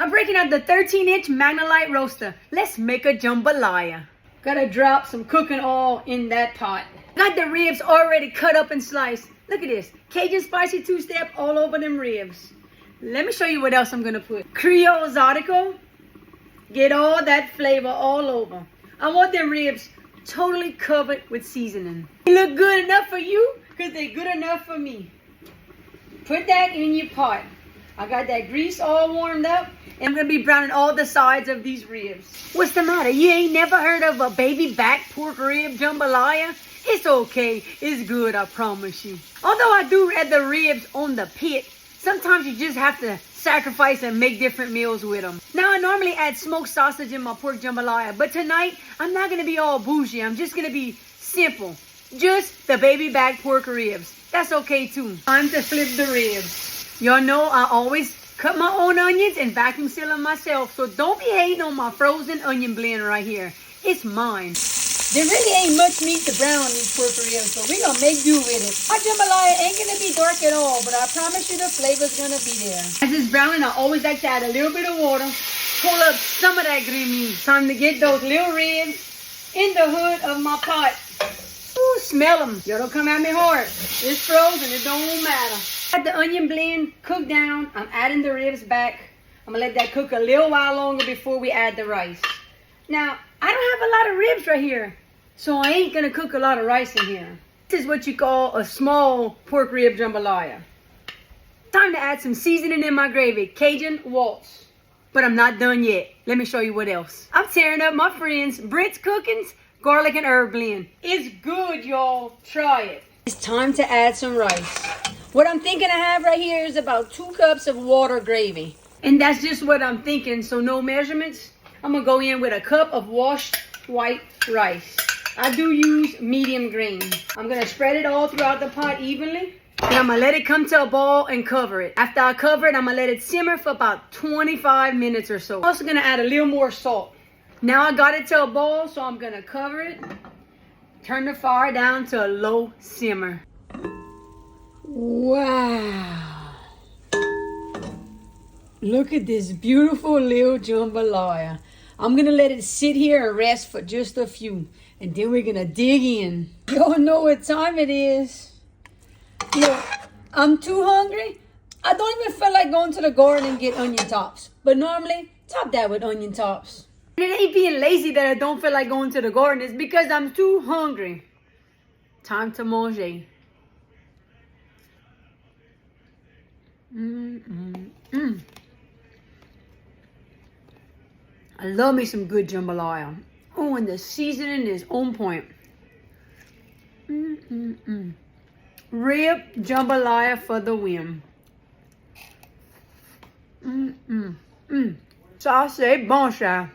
I'm breaking out the 13-inch Magnalite roaster. Let's make a jambalaya. Gotta drop some cooking oil in that pot. Got the ribs already cut up and sliced. Look at this. Cajun spicy two-step all over them ribs. Let me show you what else I'm gonna put. Creole Zydeco. Get all that flavor all over. I want them ribs totally covered with seasoning. They look good enough for you because they're good enough for me. Put that in your pot. I got that grease all warmed up, and I'm gonna be browning all the sides of these ribs. What's the matter? You ain't never heard of a baby back pork rib jambalaya? It's okay. It's good, I promise you. Although I do add the ribs on the pit, sometimes you just have to sacrifice and make different meals with them. Now, I normally add smoked sausage in my pork jambalaya, but tonight, I'm not gonna be all bougie. I'm just gonna be simple. Just the baby back pork ribs. That's okay too. Time to flip the ribs. Y'all know I always cut my own onions and vacuum seal them myself, so don't be hating on my frozen onion blend right here. It's mine. There really ain't much meat to brown on these pork ribs, so we're gonna make do with it. Our jambalaya ain't gonna be dark at all, but I promise you the flavor's gonna be there. As it's browning, I always like to add a little bit of water, pull up some of that green meat. Time to get those little ribs in the hood of my pot. Ooh, smell them. Y'all don't come at me hard. It's frozen, it don't matter. Let the onion blend cook down. I'm adding the ribs back. I'm gonna let that cook a little while longer before we add the rice. Now, I don't have a lot of ribs right here, so I ain't gonna cook a lot of rice in here. This is what you call a small pork rib jambalaya. Time to add some seasoning in my gravy, Cajun waltz. But I'm not done yet. Let me show you what else. I'm tearing up my friend's Britt's Cookings garlic and herb blend. It's good, y'all. Try it. It's time to add some rice. What I'm thinking I have right here is about 2 cups of water gravy. And that's just what I'm thinking, so no measurements. I'm gonna go in with a cup of washed white rice. I do use medium grain. I'm gonna spread it all throughout the pot evenly. And I'm gonna let it come to a boil and cover it. After I cover it, I'm gonna let it simmer for about 25 minutes or so. I'm also gonna add a little more salt. Now I got it to a boil, so I'm gonna cover it. Turn the fire down to a low simmer. Wow. Look at this beautiful little jambalaya. I'm gonna let it sit here and rest for just a few. And then we're gonna dig in. Y'all know what time it is. Look, I'm too hungry. I don't even feel like going to the garden and get onion tops. But normally, top that with onion tops. And it ain't being lazy that I don't feel like going to the garden. It's because I'm too hungry. Time to manger. I love me some good jambalaya. Oh, and the seasoning is on point. Rib jambalaya for the win. Ça c'est bon, ça.